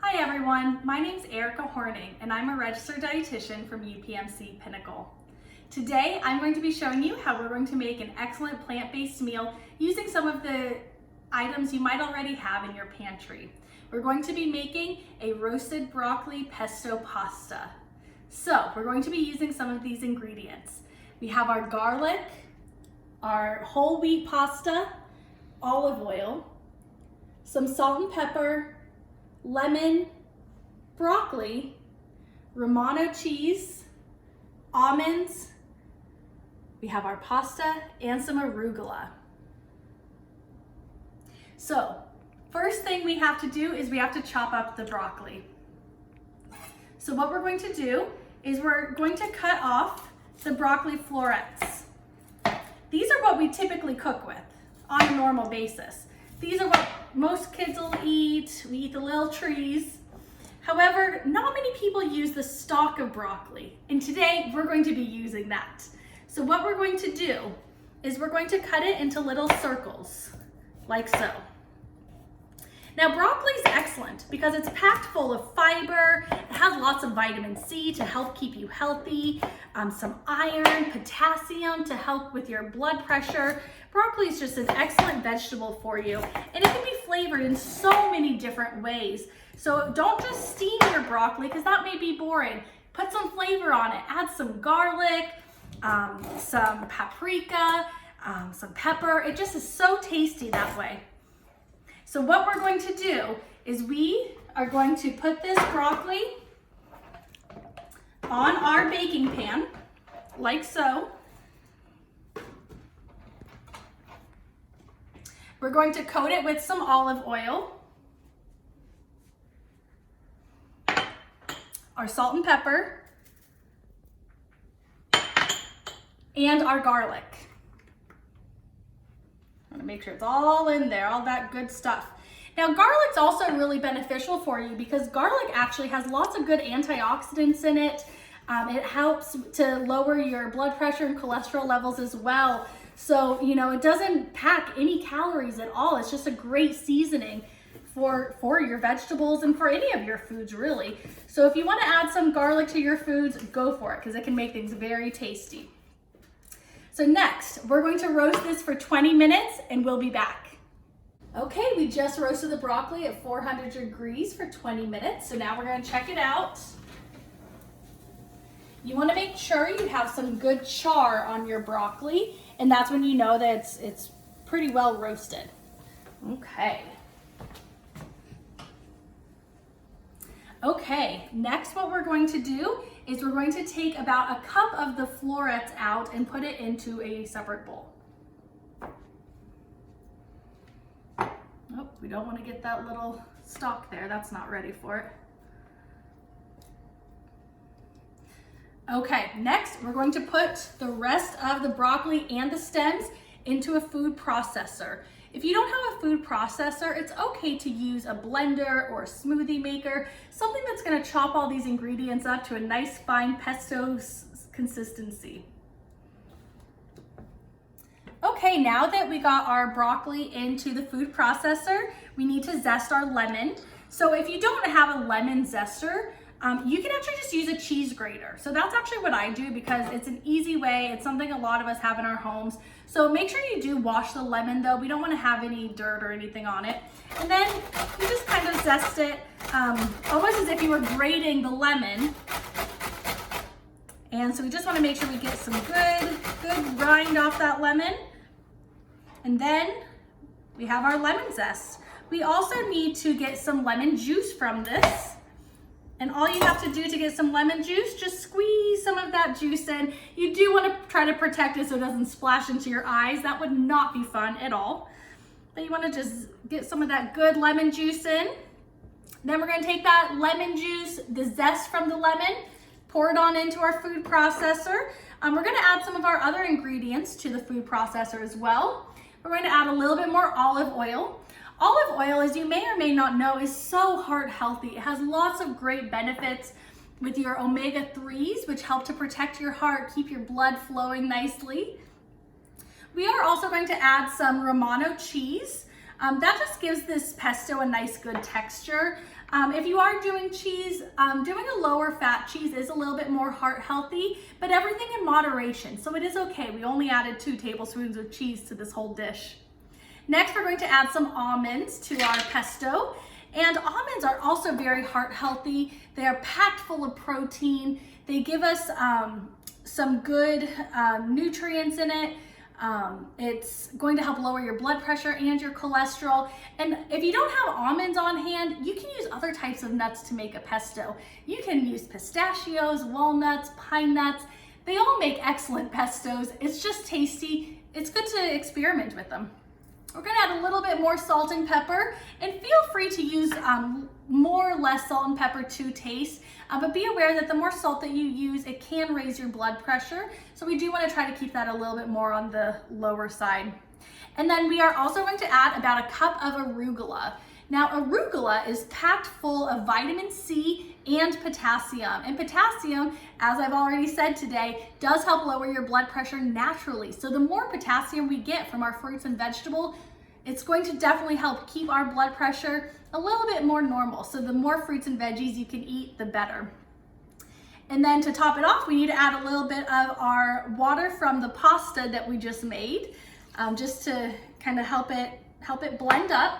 Hi everyone, my name is Erica Horning and I'm a registered dietitian from UPMC Pinnacle. Today I'm going to be showing you how we're going to make an excellent plant-based meal using some of the items you might already have in your pantry. We're going to be making a roasted broccoli pesto pasta. So we're going to be using some of these ingredients. We have our garlic, our whole wheat pasta, olive oil, some salt and pepper, lemon, broccoli, Romano cheese, almonds, we have our pasta, and some arugula. So, first thing we have to do is we have to chop up the broccoli. So what we're going to do is we're going to cut off the broccoli florets. These are what we typically cook with on a normal basis. These are what most kids will eat. We eat the little trees. However, not many people use the stalk of broccoli, and today we're going to be using that. So what we're going to do is we're going to cut it into little circles, like so. Now broccoli is excellent because it's packed full of fiber, it has lots of vitamin C to help keep you healthy, some iron, potassium to help with your blood pressure. Broccoli is just an excellent vegetable for you, and it can be flavored in so many different ways. So don't just steam your broccoli because that may be boring. Put some flavor on it. Add some garlic, some paprika, some pepper. It just is so tasty that way. So what we're going to do is we are going to put this broccoli on our baking pan, like so. We're going to coat it with some olive oil, our salt and pepper, and our garlic. I'm gonna make sure it's all in there, all that good stuff. Now garlic's also really beneficial for you because garlic actually has lots of good antioxidants in it. It helps to lower your blood pressure and cholesterol levels as well. So, you know, it doesn't pack any calories at all. It's just a great seasoning for your vegetables and for any of your foods really. So if you want to add some garlic to your foods, go for it because it can make things very tasty. So next, we're going to roast this for 20 minutes and we'll be back. Okay, we just roasted the broccoli at 400 degrees for 20 minutes. So now we're going to check it out. You want to make sure you have some good char on your broccoli, and that's when you know that it's pretty well roasted. Okay. Okay, next what we're going to do is we're going to take about a cup of the florets out and put it into a separate bowl. Oh, we don't want to get that little stalk there. That's not ready for it. Okay, next we're going to put the rest of the broccoli and the stems into a food processor. If you don't have a food processor, it's okay to use a blender or a smoothie maker, something that's going to chop all these ingredients up to a nice fine pesto consistency. Okay, now that we got our broccoli into the food processor, we need to zest our lemon. So if you don't have a lemon zester, you can actually just use a cheese grater. So that's actually what I do because it's an easy way. It's something a lot of us have in our homes. So make sure you do wash the lemon though. We don't want to have any dirt or anything on it. And then you just kind of zest it almost as if you were grating the lemon. And so we just want to make sure we get some good rind off that lemon. And then we have our lemon zest. We also need to get some lemon juice from this. And all you have to do to get some lemon juice, just squeeze some of that juice in. You do want to try to protect it so it doesn't splash into your eyes. That would not be fun at all. But you want to just get some of that good lemon juice in. Then we're going to take that lemon juice, the zest from the lemon, pour it on into our food processor. We're going to add some of our other ingredients to the food processor as well. We're going to add a little bit more olive oil. Olive oil, as you may or may not know, is so heart healthy. It has lots of great benefits with your omega-3s, which help to protect your heart, keep your blood flowing nicely. We are also going to add some Romano cheese. That just gives this pesto a nice good texture. If you are doing cheese, doing a lower fat cheese is a little bit more heart healthy, but everything in moderation, so it is okay. We only added 2 tablespoons of cheese to this whole dish. Next, we're going to add some almonds to our pesto. And almonds are also very heart healthy. They are packed full of protein. They give us some good nutrients in it. It's going to help lower your blood pressure and your cholesterol. And if you don't have almonds on hand, you can use other types of nuts to make a pesto. You can use pistachios, walnuts, pine nuts. They all make excellent pestos. It's just tasty. It's good to experiment with them. We're gonna add a little bit more salt and pepper, and feel free to use more or less salt and pepper to taste, but be aware that the more salt that you use, it can raise your blood pressure. So we do wanna try to keep that a little bit more on the lower side. And then we are also going to add about a cup of arugula. Now arugula is packed full of vitamin C and potassium. And potassium, as I've already said today, does help lower your blood pressure naturally. So the more potassium we get from our fruits and vegetables, it's going to definitely help keep our blood pressure a little bit more normal. So the more fruits and veggies you can eat, the better. And then to top it off, we need to add a little bit of our water from the pasta that we just made, just to kind of help it blend up.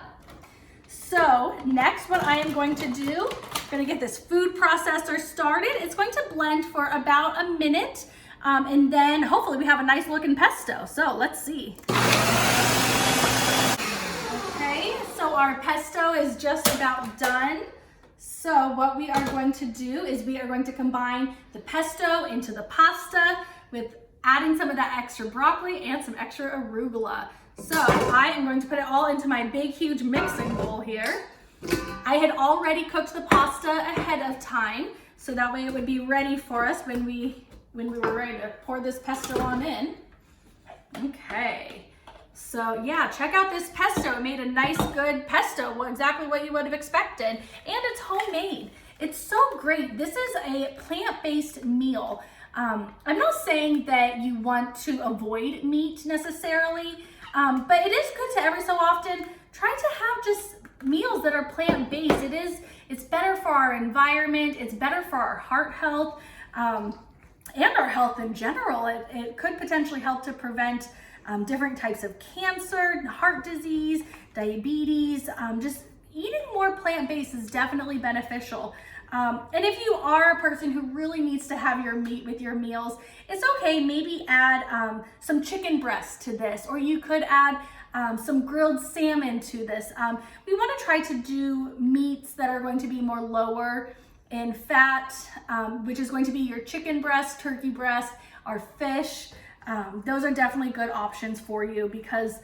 So next, what I am going to do, I'm going to get this food processor started. It's going to blend for about a minute, and then hopefully we have a nice looking pesto. So let's see. Okay, so our pesto is just about done. So what we are going to do is we are going to combine the pesto into the pasta with adding some of that extra broccoli and some extra arugula. So I am going to put it all into my big, huge mixing bowl here. I had already cooked the pasta ahead of time, so that way it would be ready for us when we were ready to pour this pesto on in. Okay, so yeah, check out this pesto. It made a nice, good pesto, exactly what you would have expected, and it's homemade. It's so great. This is a plant-based meal. I'm not saying that you want to avoid meat necessarily, but it is good to every so often try to have just meals that are plant-based. It's better for our environment, it's better for our heart health, and our health in general. It could potentially help to prevent different types of cancer, heart disease, diabetes. Just eating more plant-based is definitely beneficial. And if you are a person who really needs to have your meat with your meals, it's okay, maybe add some chicken breast to this, or you could add some grilled salmon to this. We want to try to do meats that are going to be more lower in fat, which is going to be your chicken breast, turkey breast, or fish. Those are definitely good options for you, because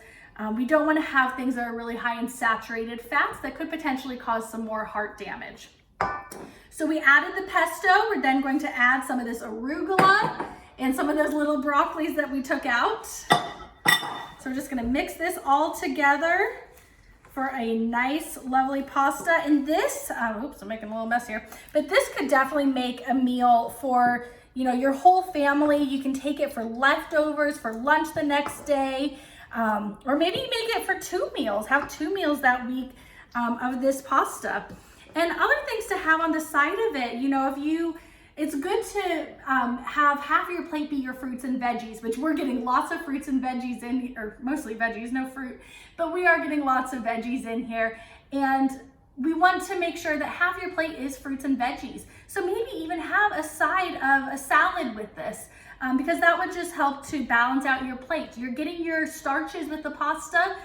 we don't want to have things that are really high in saturated fats that could potentially cause some more heart damage. So we added the pesto. We're then going to add some of this arugula and some of those little broccolis that we took out. So we're just gonna mix this all together for a nice, lovely pasta. And this, oops, I'm making a little mess here, but this could definitely make a meal for, you know, your whole family. You can take it for leftovers, for lunch the next day, or maybe make it for 2 meals. Have 2 meals that week of this pasta. And other things to have on the side of it, you know, it's good to have half of your plate be your fruits and veggies, which we're getting lots of fruits and veggies in, or mostly veggies, no fruit, but we are getting lots of veggies in here. And we want to make sure that half your plate is fruits and veggies. So maybe even have a side of a salad with this, because that would just help to balance out your plate. You're getting your starches with the pasta,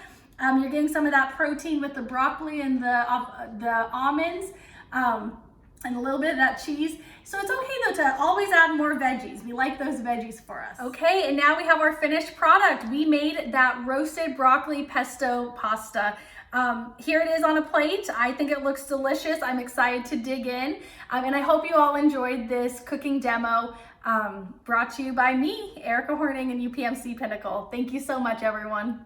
you're getting some of that protein with the broccoli and the almonds, and a little bit of that cheese. So it's okay though to always add more veggies. We like those veggies for us. Okay, and now we have our finished product. We made that roasted broccoli pesto pasta. Here it is on a plate. I think it looks delicious. I'm excited to dig in. And I hope you all enjoyed this cooking demo brought to you by me, Erica Horning and UPMC Pinnacle. Thank you so much, everyone.